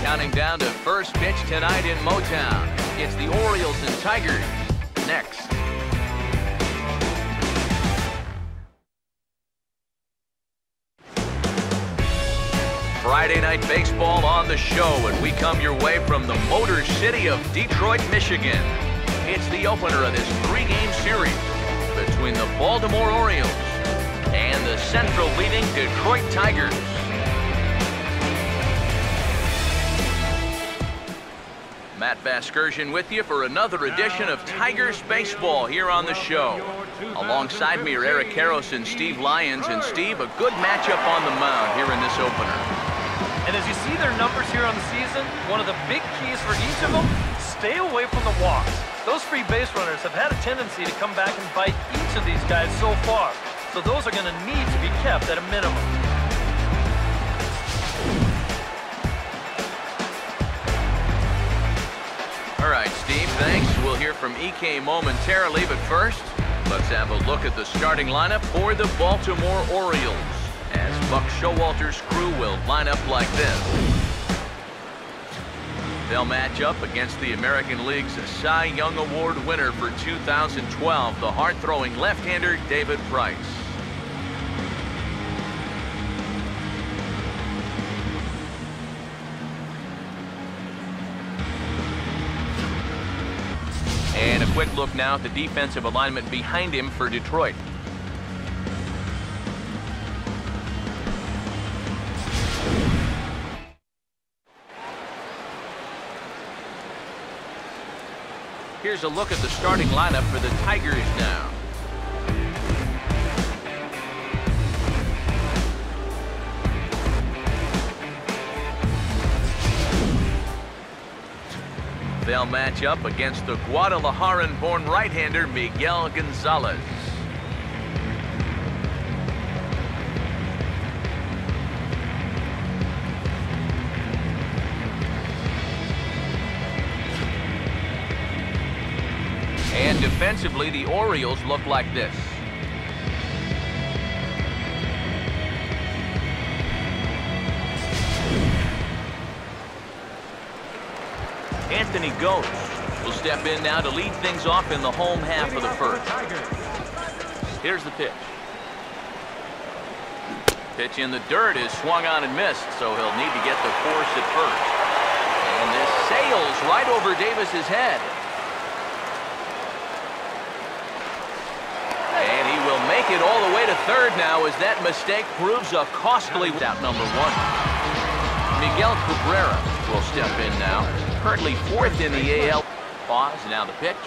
Counting down to first pitch tonight in Motown. It's the Orioles and Tigers. Next. Friday night baseball on the show, and we come your way from the Motor City of Detroit, Michigan. It's the opener of this three-game series between the Baltimore Orioles and the Central-leading Detroit Tigers. Matt Vasgersian with you for another edition of Tigers Baseball here on the show. Alongside me are Eric Karros and Steve Lyons. And Steve, a good matchup on the mound here in this opener. And as you see their numbers here on the season, one of the big keys for each of them, stay away from the walks. Those free base runners have had a tendency to come back and bite each of these guys so far. So those are going to need to be kept at a minimum. All right, Steve, thanks. We'll hear from EK momentarily, but first, let's have a look at the starting lineup for the Baltimore Orioles, as Buck Showalter's crew will line up like this. They'll match up against the American League's Cy Young Award winner for 2012, the hard-throwing left-hander David Price. And a quick look now at the defensive alignment behind him for Detroit. Here's a look at the starting lineup for the Tigers now. They'll match up against the Guadalajaran-born right-hander Miguel Gonzalez. And defensively, the Orioles look like this. Anthony Ghost will step in now to lead things off in the home half of the first. Here's the pitch. Pitch in the dirt is swung on and missed, so he'll need to get the force at first. And this sails right over Davis's head. And he will make it all the way to third now as that mistake proves a costly out number one. Miguel Cabrera will step in now. Currently fourth in the AL. Pause, now the pitch.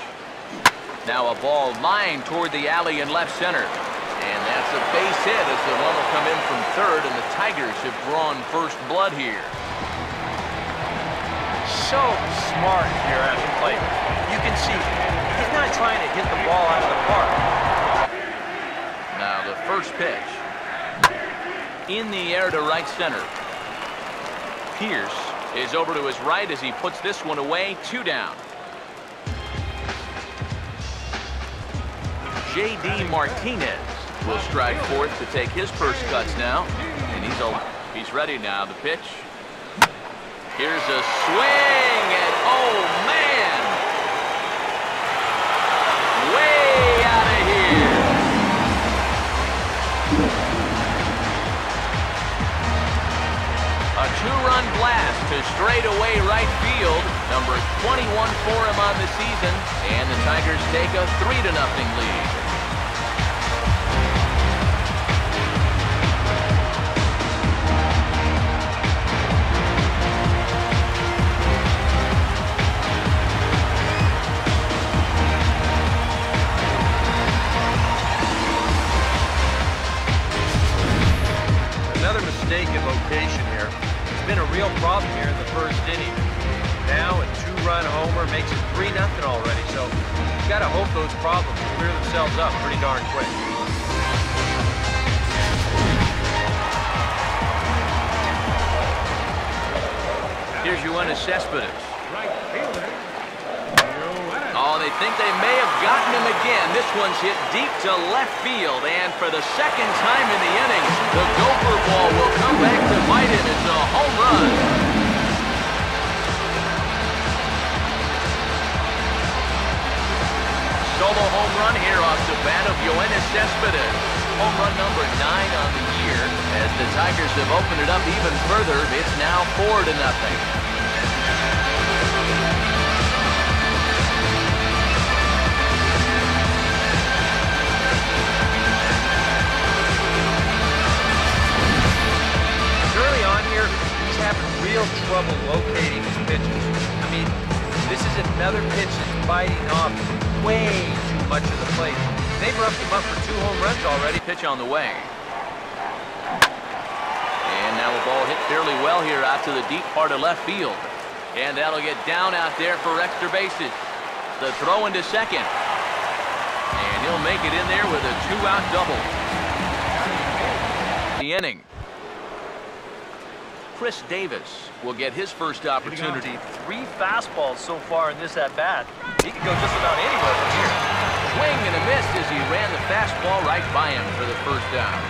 Now a ball lined toward the alley in left center. And that's a base hit as the run will come in from third, and the Tigers have drawn first blood here. So smart here as a player. You can see he's not trying to hit the ball out of the park. Now the first pitch. In the air to right center. Pierce is over to his right as he puts this one away. 2 down. J.D. Martinez will strike fourth to take his first cuts now. And he's ready now. The pitch. Here's a swing, and oh man! Way out of here. A 2-run blast to straightaway right field. Number 21 for him on the season. And the Tigers take a 3-0 lead. Another mistake in location here. It's been a real problem here in the first inning. Now a 2-run homer makes it 3-0 already. So you've got to hope those problems clear themselves up pretty darn quick. Here's Yoenis Cespedes. Oh, they think they may have gotten him again. This one's hit deep to left field, and for the second time in the inning, the Gopher ball will come back to bite him. It's a home run. solo home run here off the bat of Yoenis Cespedes. Home run number 9 on the year. As the Tigers have opened it up even further, it's now 4-0. Early on here, he's having real trouble locating his pitches. I mean, this is another pitch that's biting off way too much of the plate. They've roughed him up for 2 home runs already. Pitch on the way. And now a ball hit fairly well here out to the deep part of left field. And that'll get down out there for extra bases. The throw into second. And he'll make it in there with a 2-out double. The inning. Chris Davis will get his first opportunity. 3 fastballs so far in this at-bat. He can go just about anywhere from here. Swing and a miss as he ran the fastball right by him for the first down.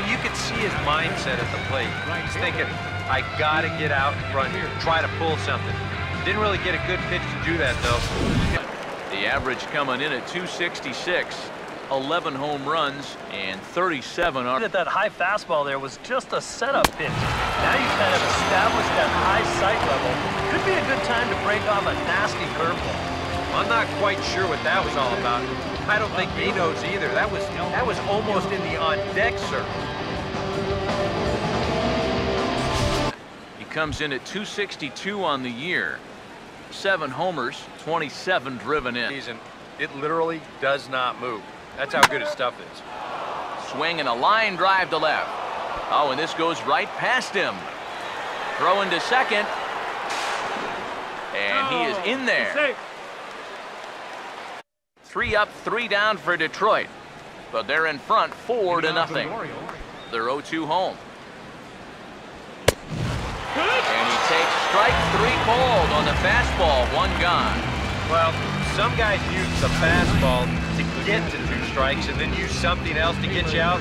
You could see his mindset at the plate. He's thinking, I gotta get out in front here, try to pull something. Didn't really get a good pitch to do that, though. The average coming in at 266. 11 home runs and 37 are. That high fastball there was just a setup pitch. Now you kind of established that high sight level. Could be a good time to break off a nasty curveball. I'm not quite sure what that was all about. I don't think he knows either. That was almost in the on-deck circle. He comes in at 262 on the year. 7 homers, 27 driven in. It literally does not move. That's how good his stuff is. Swing and a line drive to left. Oh, and this goes right past him. Throw into second. And he is in there. 3 up, 3 down for Detroit. But they're in front 4-0. They're 0-2 home. And he takes strike 3 called on the fastball. 1 gone. Well, some guys use the fastball to get to 2 strikes and then use something else to get you out.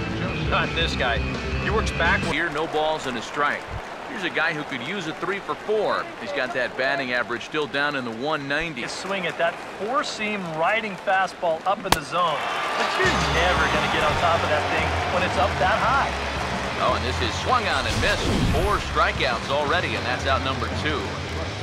Not this guy. He works backward. Here, no balls and a strike. Here's a guy who could use a 3 for 4. He's got that batting average still down in the 190s. Swing at that 4-seam riding fastball up in the zone. But you're never going to get on top of that thing when it's up that high. Oh, and this is swung on and missed. 4 strikeouts already, and that's out number 2.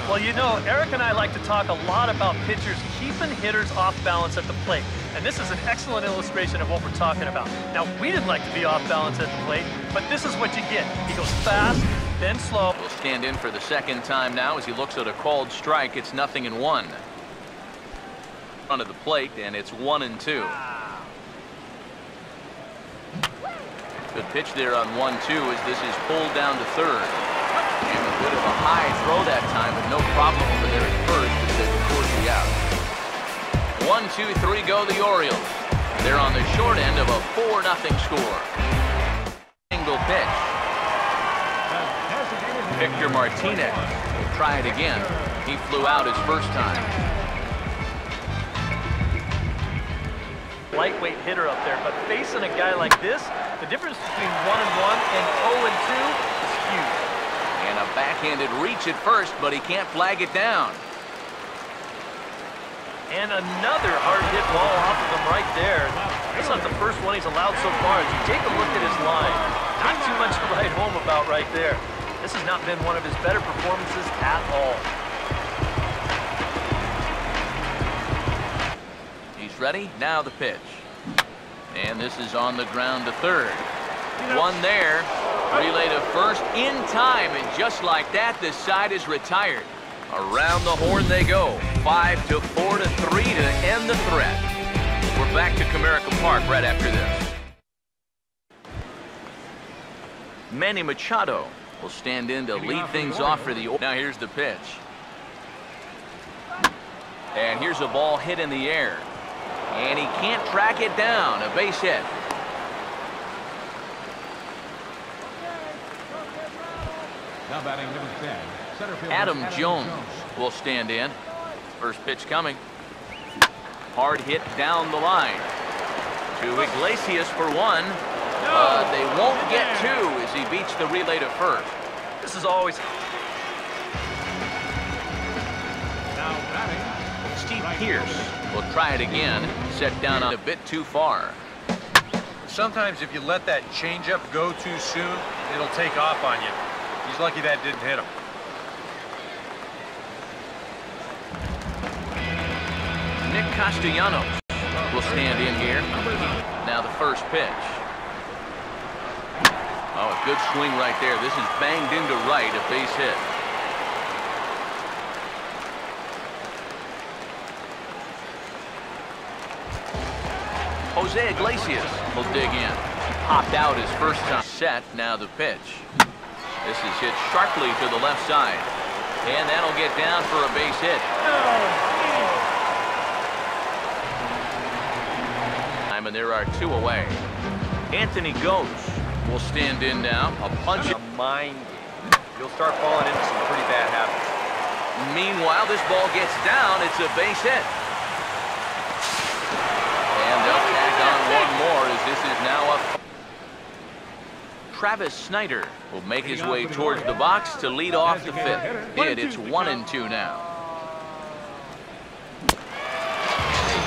Well, you know, Eric and I like to talk a lot about pitchers keeping hitters off balance at the plate. And this is an excellent illustration of what we're talking about. Now, we didn't like to be off balance at the plate, but this is what you get. He goes fast, then slow. Will stand in for the second time now as he looks at a called strike. It's 0-1. Front of the plate, and it's 1-2. Good pitch there on 1-2 as this is pulled down to third. And a bit of a high throw that time, but no problem over there at first as they record the out. 1-2-3 go the Orioles. They're on the short end of a 4-0 score. Single pitch. Victor Martinez will try it again. He flew out his first time. Lightweight hitter up there, but facing a guy like this, the difference between 1-1 and 0-2 is huge. And a backhanded reach at first, but he can't flag it down. And another hard hit ball off of him right there. That's not the first one he's allowed so far. As you take a look at his line, not too much to write home about right there. This has not been one of his better performances at all. He's ready. Now the pitch. And this is on the ground to third. One there. Relay to first in time. And just like that, this side is retired. Around the horn they go. 5-4-3 to end the threat. We're back to Comerica Park right after this. Manny Machado will stand in to lead things off for the Orioles. Now here's the pitch. And here's a ball hit in the air. And he can't track it down. A base hit. Now batting number 10. Adam Jones will stand in. First pitch coming. Hard hit down the line. To Iglesias for 1. They won't get 2 as he beats the relay to first. This is always... Now batting. Steve Pierce will try it again. Set down a bit too far. Sometimes if you let that changeup go too soon, it'll take off on you. He's lucky that didn't hit him. Nick Castellanos will stand in here. Now the first pitch. Oh, a good swing right there. This is banged into right, a base hit. Jose Iglesias will dig in. Popped out his first time. Set, now the pitch. This is hit sharply to the left side. And that'll get down for a base hit. And there are two away. Anthony Gose will stand in now. A punch. A mind game. You'll start falling into some pretty bad habits. Meanwhile, this ball gets down. It's a base hit. And they'll tag on one more as this is now up. Travis Snyder will make his way towards the box to lead off the fifth. It's 1-2 now.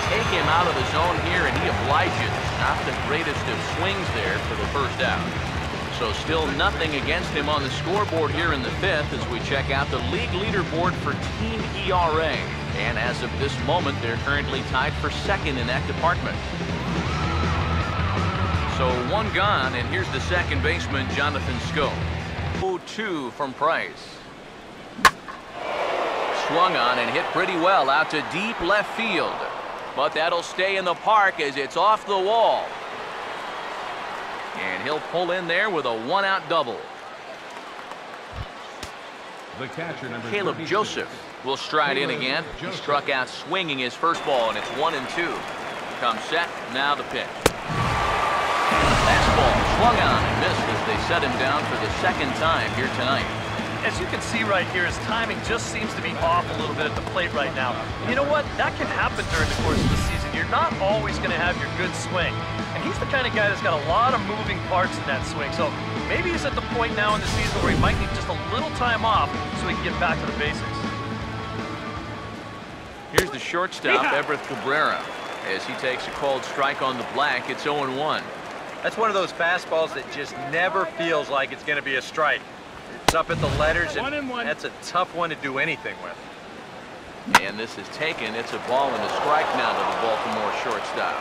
Take him out of the zone here, and he obliges. Not the greatest of swings there for the first out. So still nothing against him on the scoreboard here in the fifth as we check out the league leaderboard for team ERA. And as of this moment, they're currently tied for second in that department. So one gone, and here's the second baseman, Jonathan Schoop. 0-2 from Price. Swung on and hit pretty well out to deep left field. But that'll stay in the park as it's off the wall. And he'll pull in there with a one-out double. The catcher, number Caleb 36. Joseph will stride in again. He struck out swinging his first ball, and it's 1-2. Comes set, now the pitch. Fastball swung on and missed as they set him down for the second time here tonight. As you can see right here, his timing just seems to be off a little bit at the plate right now. You know what? That can happen during the course of the season. You're not always going to have your good swing. And he's the kind of guy that's got a lot of moving parts in that swing. So maybe he's at the point now in the season where he might need just a little time off so he can get back to the basics. Here's the shortstop, Everett Cabrera. As he takes a cold strike on the black, it's 0-1. That's one of those fastballs that just never feels like it's going to be a strike. It's up at the letters, and that's a tough one to do anything with. And this is taken. It's a ball and a strike now to the Baltimore shortstop.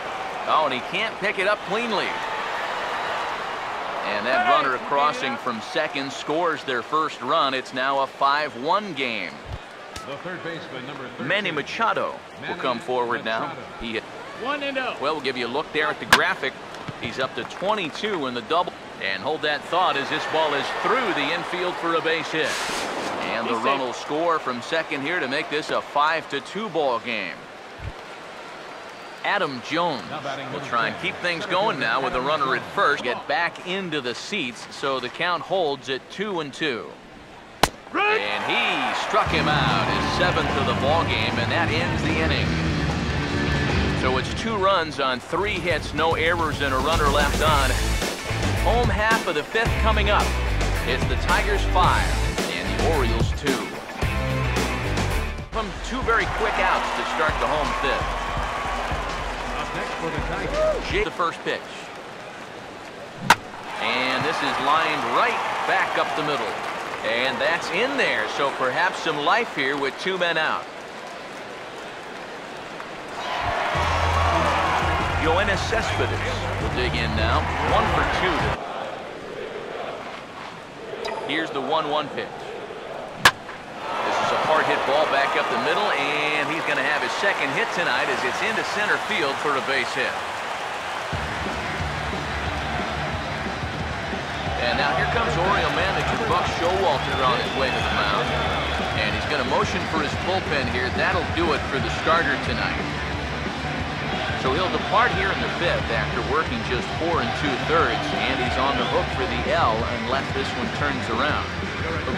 Oh, and he can't pick it up cleanly. And that runner crossing from second scores their first run. It's now a 5-1 game. The third baseman, number 13. Manny Machado will come forward now. He hit. 1-0. Well, we'll give you a look there at the graphic. He's up to 22 in the double. And hold that thought as this ball is through the infield for a base hit. And the run will score from second here to make this a 5-2 ball game. Adam Jones will try and keep things going now with the runner at first. Get back into the seats, so the count holds at 2-2. And he struck him out, his seventh of the ball game, and that ends the inning. So it's 2 runs on 3 hits, no errors, and a runner left on. Home half of the fifth coming up. It's the Tigers 5 and the Orioles 2. From 2 very quick outs to start the home fifth. Up next for the Tigers. The first pitch. And this is lined right back up the middle. And that's in there, so perhaps some life here with 2 men out. Yoenis Cespedes will dig in now. 1 for 2. Here's the 1-1 pitch. This is a hard hit ball back up the middle, and he's going to have his second hit tonight as it's into center field for a base hit. And now here comes Oriole manager Buck Showalter on his way to the mound. And he's going to motion for his bullpen here. That'll do it for the starter tonight. So he'll depart here in the fifth after working just 4 2/3, and he's on the hook for the L unless this one turns around.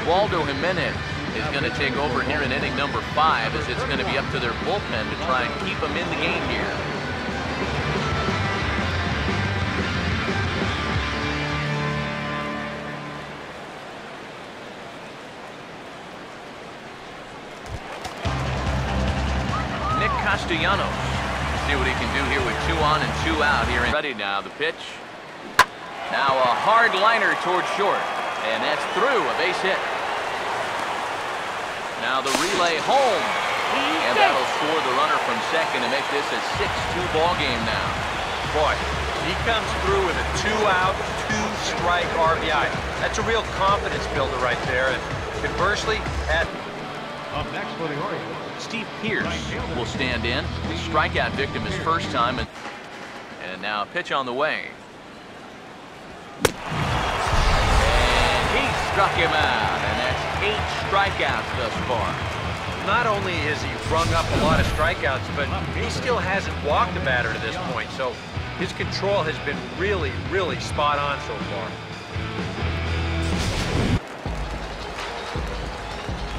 Ubaldo Jimenez is going to take over here in inning number 5 as it's going to be up to their bullpen to try and keep them in the game here. Castellanos. See what he can do here with 2 on and 2 out here. Ready now, the pitch. Now a hard liner towards short, and that's through, a base hit. Now the relay home, and that'll score the runner from second to make this a 6-2 ball game now. Boy, he comes through with a 2-out, 2-strike RBI. That's a real confidence builder right there. And conversely, Up next for the Orioles. Steve Pierce will stand in. Strikeout victim his first time. And now a pitch on the way. And he struck him out. And that's 8 strikeouts thus far. not only has he rung up a lot of strikeouts, but he still hasn't walked a batter to this point. So his control has been really, really spot on so far.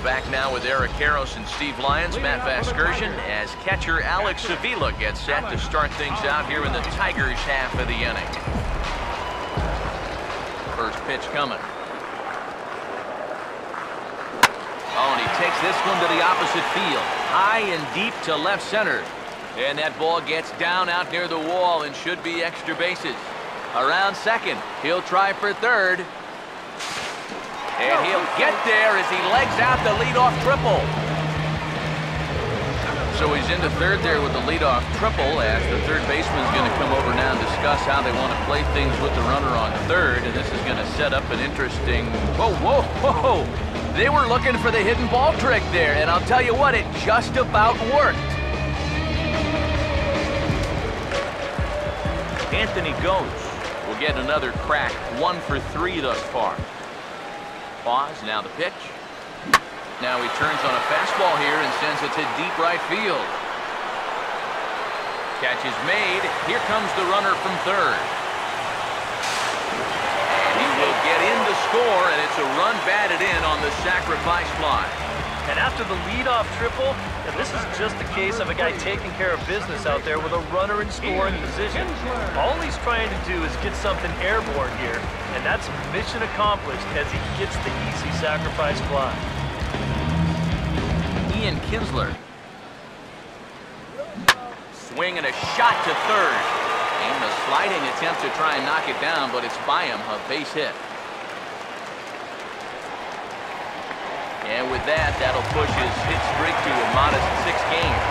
Back now with Eric Karros and Steve Lyons, Matt Vasgersian, as catcher Alex Avila gets set to start things out here in the Tigers' half of the inning. First pitch coming. Oh, and he takes this one to the opposite field. High and deep to left center. And that ball gets down out near the wall and should be extra bases. Around second. He'll try for third. And he'll get there as he legs out the leadoff triple. So he's into third there with the leadoff triple, as the third baseman's going to come over now and discuss how they want to play things with the runner on third. And this is going to set up an interesting... Whoa, whoa, whoa! They were looking for the hidden ball trick there, and I'll tell you what, it just about worked. Anthony Goes will get another crack, 1 for 3 thus far. Pause, now the pitch. Now he turns on a fastball here and sends it to deep right field. Catch is made. Here comes the runner from third. And he will get in to score, and it's a run batted in on the sacrifice fly. And after the leadoff triple, and this is just a case of a guy taking care of business out there with a runner in scoring position. All he's trying to do is get something airborne here, and that's mission accomplished as he gets the easy sacrifice fly. Ian Kinsler. Swing and a shot to third. And a sliding attempt to try and knock it down, but it's by him, a base hit. And with that, that'll push his hit streak to a modest 6 games.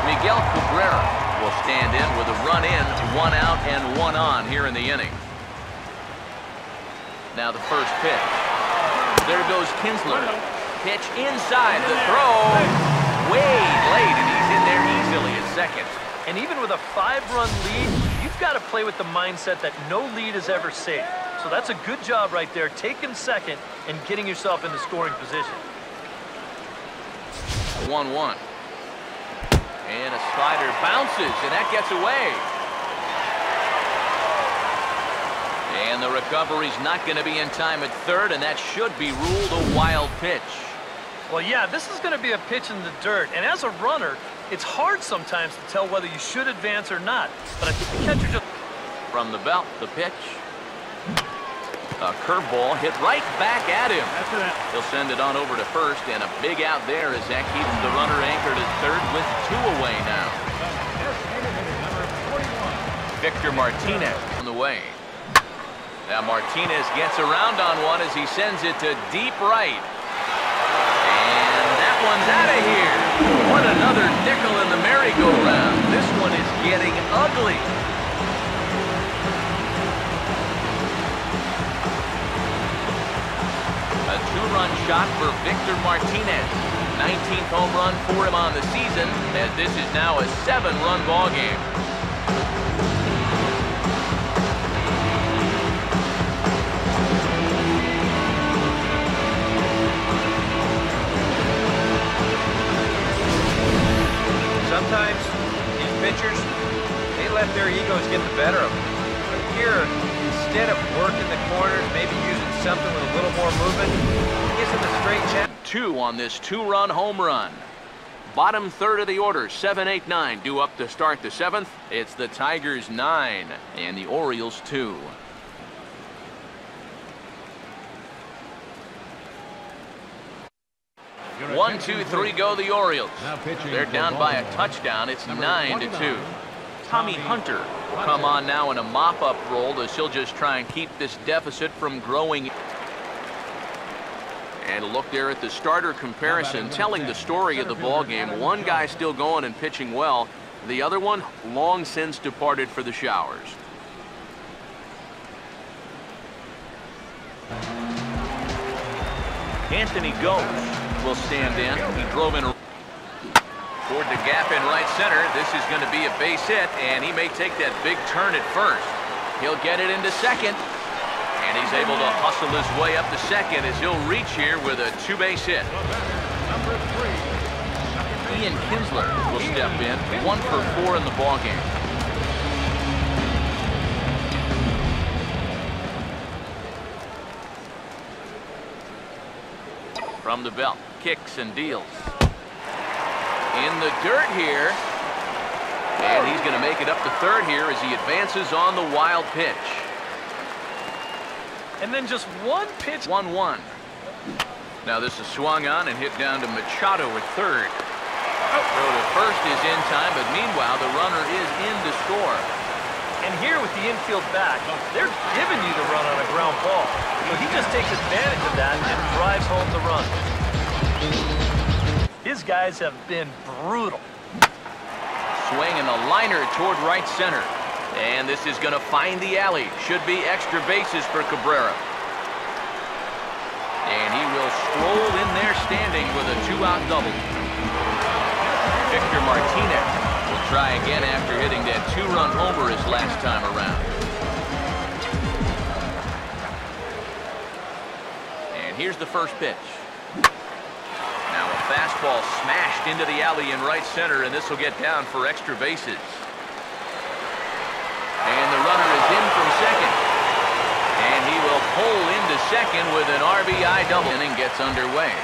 Miguel Cabrera will stand in with a run in, 1 out and 1 on here in the inning. Now the first pitch. There goes Kinsler. Pitch inside, the throw way late, and he's in there easily at second. And even with a 5-run lead, you've got to play with the mindset that no lead is ever safe. So that's a good job right there, taking second and getting yourself into scoring position. 1-1. And a slider bounces, and that gets away. And the recovery's not going to be in time at third, and that should be ruled a wild pitch. Well, yeah, this is going to be a pitch in the dirt. And as a runner, it's hard sometimes to tell whether you should advance or not. But I think the catcher just... From the belt, the pitch. A curveball hit right back at him. He'll send it on over to first, and a big out there as that keeps the runner anchored at third with 2 away now. Victor Martinez on the way. Now Martinez gets around on one as he sends it to deep right. And that one's out of here. What another nickel in the merry-go-round. This one is getting ugly. A 2-run shot for Victor Martinez. 19th home run for him on the season, as this is now a 7-run ball game. Sometimes these pitchers, they let their egos get the better of them. But here, instead of working the corners, maybe using something with a little more movement, he gives them a straight chance. 2 on this 2-run home run. Bottom third of the order, 7, 8, 9 due up to start the 7th. It's the Tigers 9 and the Orioles 2. 1, 2, 3 go the Orioles. Now pitching They're for down by a Baltimore. touchdown. It's Number 9-2. 29, Tommy Hunter will come on now in a mop-up role as he'll just try and keep this deficit from growing. And a look there at the starter comparison, telling the story of the ball game. One guy still going and pitching well. The other one long since departed for the showers. Anthony Gomes will stand in. He drove in toward the gap in right center. This is going to be a base hit, and he may take that big turn at first. He'll get it into second, and he's able to hustle his way up to second as he'll reach here with a two-base hit. Number 3. Ian Kinsler will step in, 1 for 4 in the ballgame. From the belt, kicks and deals. In the dirt here. And he's going to make it up to third here as he advances on the wild pitch. And then just one pitch. 1-1. Now this is swung on and hit down to Machado at third. Throw to first is in time, but meanwhile the runner is in to score. And here with the infield back, they're giving you the run on a ground ball. So he just takes advantage of that and drives home the run. His guys have been brutal. Swinging a liner toward right center. And this is going to find the alley. Should be extra bases for Cabrera. And he will stroll in there standing with a 2-out double. Victor Martinez will try again after hitting that 2-run homer his last time around. And here's the first pitch. Now a fastball smashed into the alley in right center, and this will get down for extra bases. And the runner is in from second. And he will pull into second with an RBI double. Inning gets underway.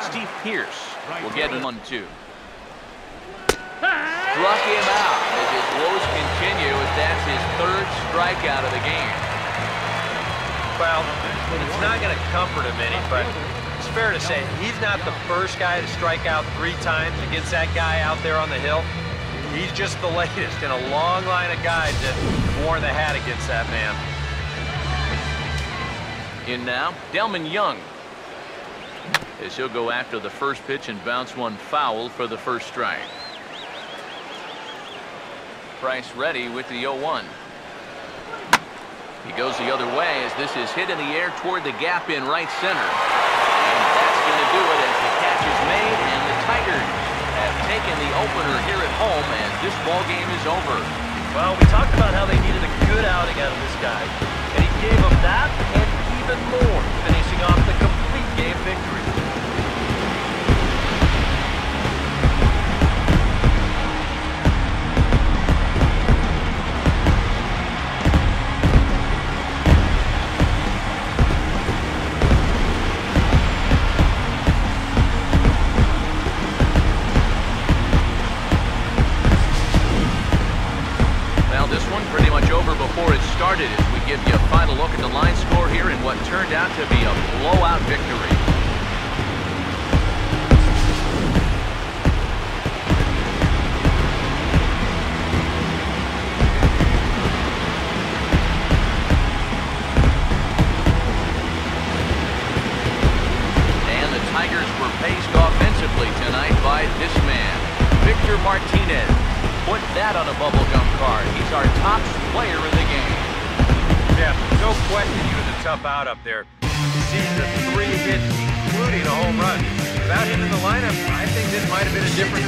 Steve Pierce will get 1-2. Struck him out as his woes continue as that's his third strikeout of the game. Well, it's not going to comfort him any, but it's fair to say he's not the first guy to strike out 3 times against that guy out there on the hill. He's just the latest in a long line of guys that wore the hat against that man. In now, Delman Young, as he'll go after the first pitch and bounce one foul for the first strike. Price ready with the 0-1. He goes the other way as this is hit in the air toward the gap in right center. And that's going to do it as the catch is made, and the Tigers have taken the opener here at home as this ball game is over. Well, we talked about how they needed a good outing out of this guy. And he gave them that and even more, finishing off the complete game victory. Before it started, as we give you a final look at the line score here in what turned out to be a blowout victory. And the Tigers were paced offensively tonight by this man, Victor Martinez. Put that on a bubblegum card. He's our top player in the game. Yeah, no question he was a tough out up there. Seeing the 3 hits, including a home run. Without him in the lineup, I think this might have been a different